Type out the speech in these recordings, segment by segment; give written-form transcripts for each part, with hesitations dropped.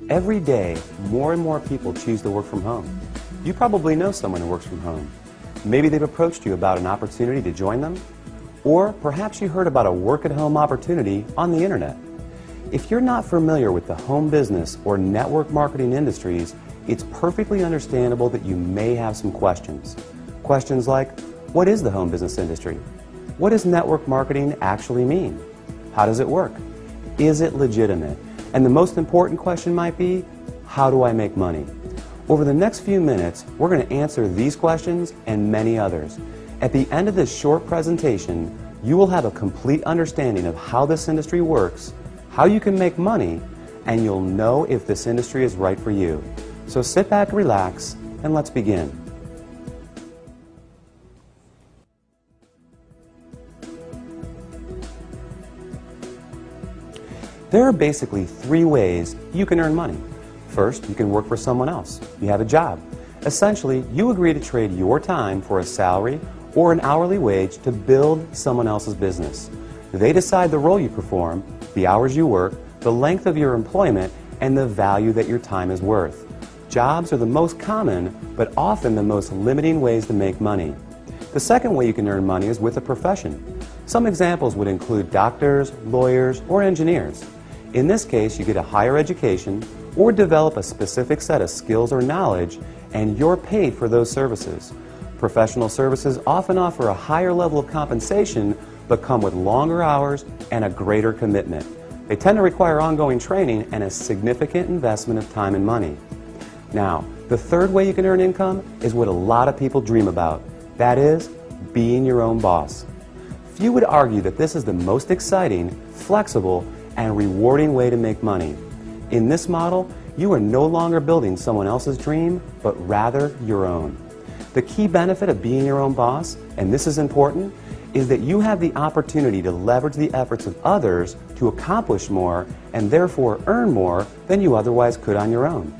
Every day, more and more people choose to work from home. You probably know someone who works from home. Maybe they've approached you about an opportunity to join them, or perhaps you heard about a work-at-home opportunity on the internet. If you're not familiar with the home business or network marketing industries, it's perfectly understandable that you may have some questions. Questions like, what is the home business industry? What does network marketing actually mean? How does it work? Is it legitimate? And the most important question might be, how do I make money? Over the next few minutes, we're going to answer these questions and many others. At the end of this short presentation, you will have a complete understanding of how this industry works, how you can make money, and you'll know if this industry is right for you. So sit back, relax, and let's begin. There are basically three ways you can earn money. First, you can work for someone else. You have a job. Essentially, you agree to trade your time for a salary or an hourly wage to build someone else's business. They decide the role you perform, the hours you work, the length of your employment, and the value that your time is worth. Jobs are the most common, but often the most limiting ways to make money. The second way you can earn money is with a profession. Some examples would include doctors, lawyers, or engineers. In this case, you get a higher education or develop a specific set of skills or knowledge, and you're paid for those services. Professional services often offer a higher level of compensation, but come with longer hours and a greater commitment. They tend to require ongoing training and a significant investment of time and money. Now, the third way you can earn income is what a lot of people dream about. That is, being your own boss. Few would argue that this is the most exciting, flexible, and rewarding way to make money. In this model, you are no longer building someone else's dream, but rather your own. The key benefit of being your own boss, and this is important, is that you have the opportunity to leverage the efforts of others to accomplish more and therefore earn more than you otherwise could on your own.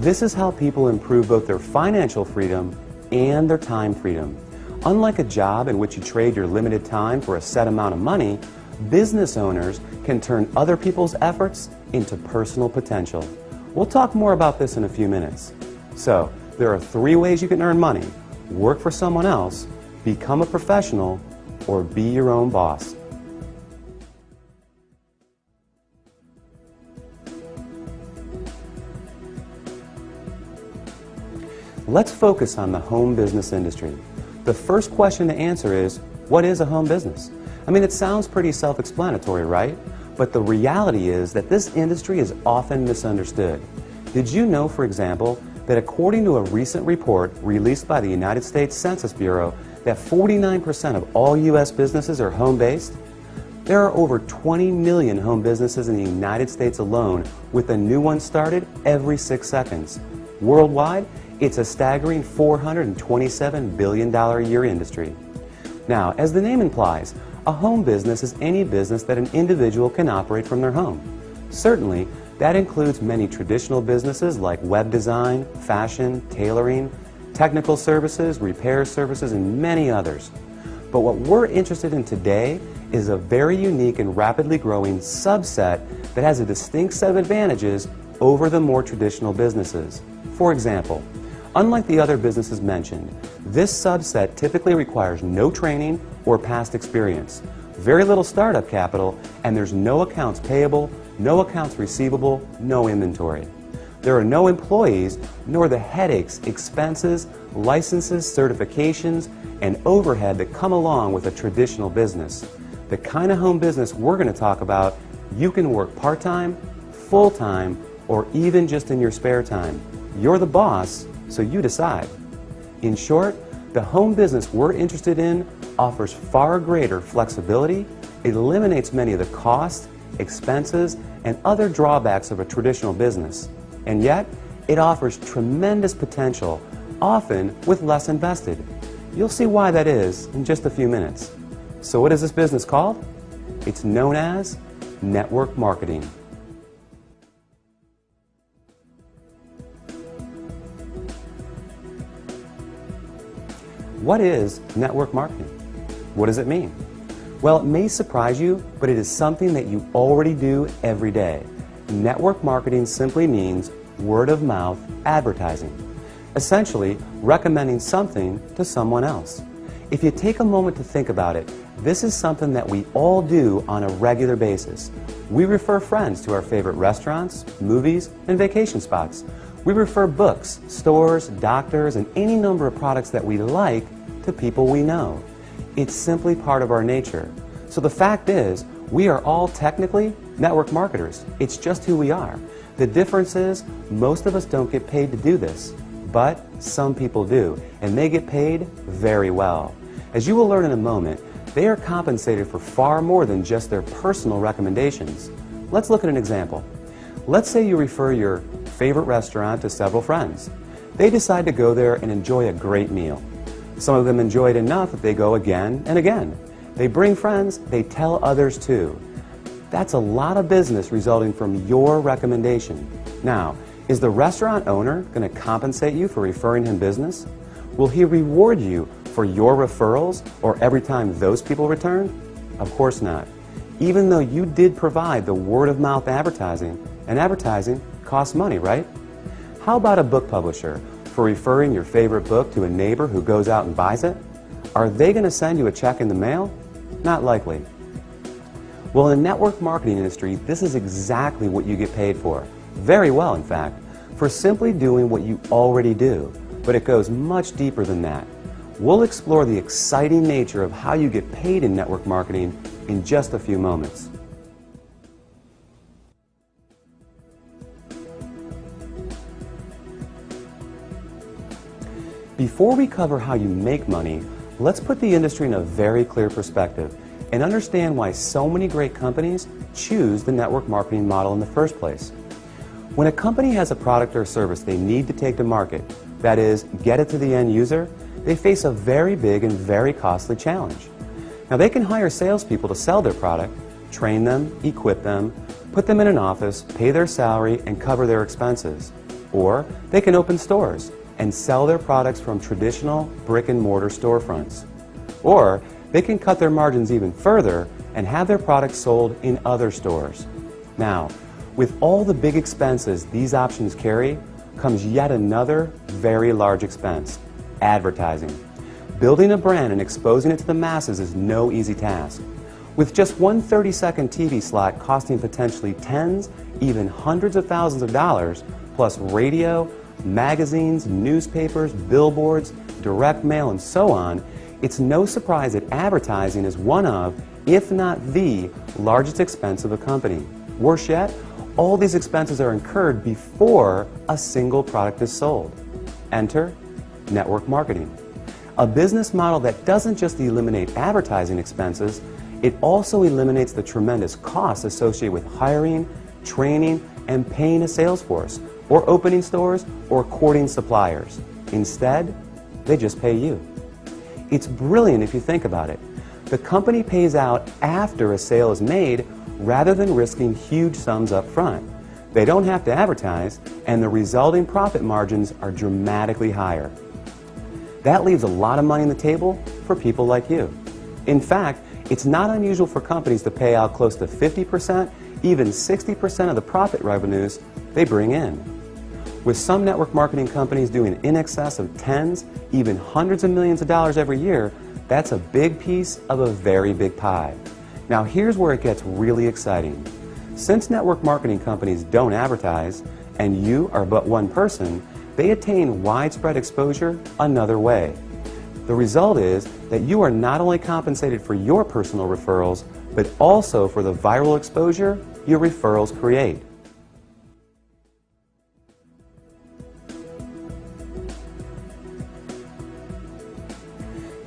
This is how people improve both their financial freedom and their time freedom. Unlike a job in which you trade your limited time for a set amount of money, business owners can turn other people's efforts into personal potential. We'll talk more about this in a few minutes. So, there are three ways you can earn money: work for someone else, become a professional, or be your own boss. Let's focus on the home business industry. The first question to answer is, what is a home business? I mean, it sounds pretty self-explanatory, right? But the reality is that this industry is often misunderstood. Did you know, for example, that according to a recent report released by the United States Census Bureau, that 49% of all U.S. businesses are home-based? There are over 20 million home businesses in the United States alone, with a new one started every 6 seconds. Worldwide, it's a staggering $427 billion a year industry. Now, as the name implies, a home business is any business that an individual can operate from their home. Certainly, that includes many traditional businesses like web design, fashion, tailoring, technical services, repair services, and many others. But what we're interested in today is a very unique and rapidly growing subset that has a distinct set of advantages over the more traditional businesses. For example, unlike the other businesses mentioned, this subset typically requires no training or past experience, very little startup capital, and there's no accounts payable, no accounts receivable, no inventory. There are no employees, nor the headaches, expenses, licenses, certifications, and overhead that come along with a traditional business. The kind of home business we're going to talk about, you can work part-time, full-time, or even just in your spare time. You're the boss, so you decide. In short, the home business we're interested in offers far greater flexibility, it eliminates many of the costs, expenses, and other drawbacks of a traditional business, and yet it offers tremendous potential, often with less invested. You'll see why that is in just a few minutes. So what is this business called? It's known as network marketing. What is network marketing? What does it mean? Well, it may surprise you, but it is something that you already do every day. network marketing simply means word-of-mouth advertising, essentially recommending something to someone else. If you take a moment to think about it, this is something that we all do on a regular basis. We refer friends to our favorite restaurants, movies, and vacation spots. We refer books, stores, doctors, and any number of products that we like to people we know. It's simply part of our nature. So the fact is, we are all technically network marketers. It's just who we are. The difference is, most of us don't get paid to do this, but some people do, and they get paid very well. As you will learn in a moment, they are compensated for far more than just their personal recommendations. Let's look at an example. Let's say you refer your favorite restaurant to several friends. They decide to go there and enjoy a great meal. Some of them enjoy it enough that they go again and again. They bring friends, they tell others too. That's a lot of business resulting from your recommendation. Now, is the restaurant owner going to compensate you for referring him business? Will he reward you for your referrals or every time those people return? Of course not. Even though you did provide the word-of-mouth advertising, and advertising costs money, right? How about a book publisher for referring your favorite book to a neighbor who goes out and buys it? Are they going to send you a check in the mail? Not likely. Well, in the network marketing industry, this is exactly what you get paid for. Very well, in fact, for simply doing what you already do. But it goes much deeper than that. We'll explore the exciting nature of how you get paid in network marketing in just a few moments. Before we cover how you make money, let's put the industry in a very clear perspective and understand why so many great companies choose the network marketing model in the first place. When a company has a product or service they need to take to market, that is, get it to the end user, they face a very big and very costly challenge. Now, they can hire salespeople to sell their product, train them, equip them, put them in an office, pay their salary, and cover their expenses. Or they can open stores and sell their products from traditional brick-and-mortar storefronts. Or they can cut their margins even further and have their products sold in other stores. Now, with all the big expenses these options carry, comes yet another very large expense: advertising. Building a brand and exposing it to the masses is no easy task. With just one 30-second TV slot costing potentially tens, even hundreds of thousands of dollars, plus radio, magazines, newspapers, billboards, direct mail, and so on, it's no surprise that advertising is one of, if not the, largest expense of a company. Worse yet, all these expenses are incurred before a single product is sold. Enter network marketing. A business model that doesn't just eliminate advertising expenses, it also eliminates the tremendous costs associated with hiring, training, and paying a sales force, or opening stores, or courting suppliers. Instead, they just pay you. It's brilliant if you think about it. The company pays out after a sale is made rather than risking huge sums up front. They don't have to advertise, and the resulting profit margins are dramatically higher. That leaves a lot of money on the table for people like you. In fact, it's not unusual for companies to pay out close to 50%, even 60% of the profit revenues they bring in. With some network marketing companies doing in excess of tens, even hundreds of millions of dollars every year, that's a big piece of a very big pie. Now here's where it gets really exciting. Since network marketing companies don't advertise, and you are but one person, they attain widespread exposure another way. The result is that you are not only compensated for your personal referrals, but also for the viral exposure your referrals create.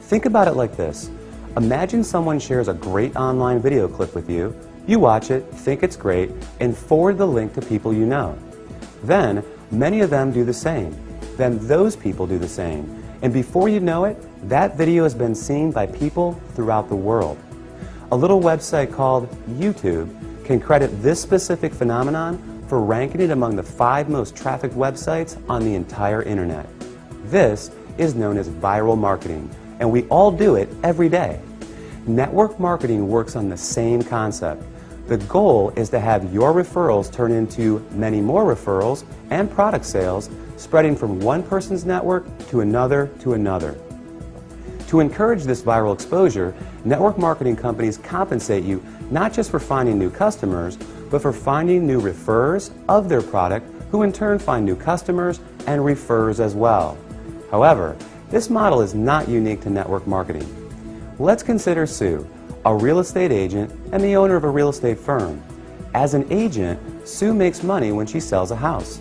Think about it like this. Imagine someone shares a great online video clip with you. You watch it, think it's great, and forward the link to people you know. Then, many of them do the same. Then those people do the same. And before you know it, that video has been seen by people throughout the world. A little website called YouTube can credit this specific phenomenon for ranking it among the 5 most trafficked websites on the entire internet. This is known as viral marketing, and we all do it every day. Network marketing works on the same concept. The goal is to have your referrals turn into many more referrals and product sales, spreading from one person's network to another to another. To encourage this viral exposure, network marketing companies compensate you not just for finding new customers, but for finding new referrers of their product, who in turn find new customers and refers as well. However, this model is not unique to network marketing. Let's consider Sue, a real estate agent and the owner of a real estate firm. As an agent, Sue makes money when she sells a house.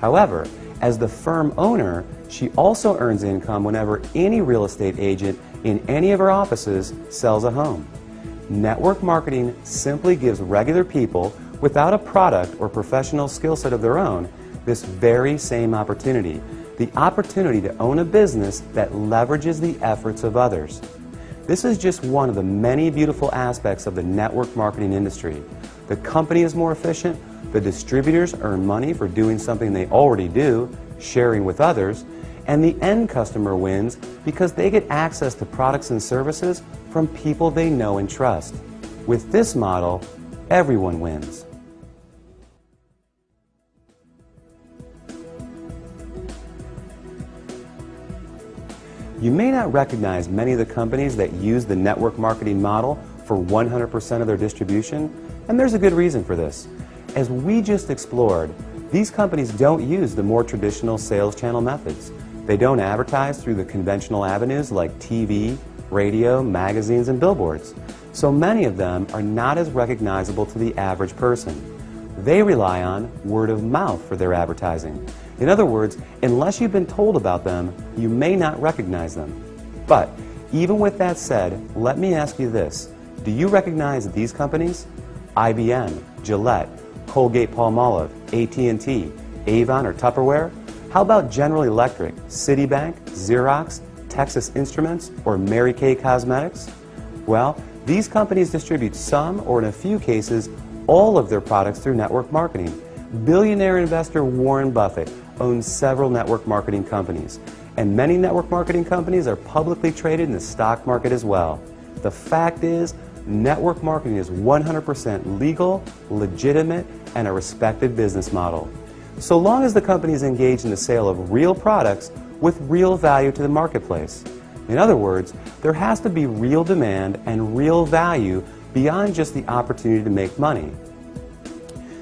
However, as the firm owner, she also earns income whenever any real estate agent in any of her offices sells a home. Network marketing simply gives regular people without a product or professional skill set of their own this very same opportunity, the opportunity to own a business that leverages the efforts of others. This is just one of the many beautiful aspects of the network marketing industry. The company is more efficient, the distributors earn money for doing something they already do, sharing with others, and the end customer wins because they get access to products and services from people they know and trust. With this model, everyone wins. You may not recognize many of the companies that use the network marketing model for 100% of their distribution, and there's a good reason for this. As we just explored, these companies don't use the more traditional sales channel methods. They don't advertise through the conventional avenues like TV, radio, magazines, and billboards. So many of them are not as recognizable to the average person. They rely on word of mouth for their advertising. In other words, unless you've been told about them, you may not recognize them. But even with that said, let me ask you this. Do you recognize these companies? IBM, Gillette, Colgate-Palmolive, AT&T, Avon, or Tupperware? How about General Electric, Citibank, Xerox, Texas Instruments, or Mary Kay Cosmetics? Well, these companies distribute some, or in a few cases, all of their products through network marketing. Billionaire investor Warren Buffett owns several network marketing companies, and many network marketing companies are publicly traded in the stock market as well. The fact is, network marketing is 100% legal, legitimate, and a respected business model. So long as the company is engaged in the sale of real products with real value to the marketplace. In other words, there has to be real demand and real value beyond just the opportunity to make money.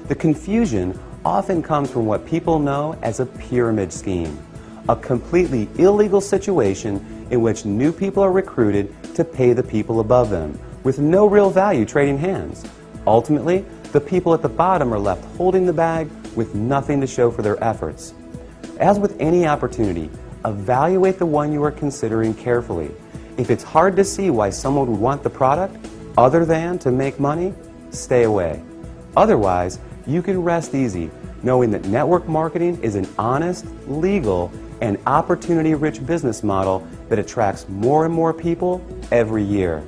The confusion often comes from what people know as a pyramid scheme, a completely illegal situation in which new people are recruited to pay the people above them, with no real value trading hands. Ultimately, the people at the bottom are left holding the bag with nothing to show for their efforts. As with any opportunity, evaluate the one you are considering carefully. If it's hard to see why someone would want the product other than to make money, stay away. Otherwise, you can rest easy knowing that network marketing is an honest, legal, and opportunity-rich business model that attracts more and more people every year.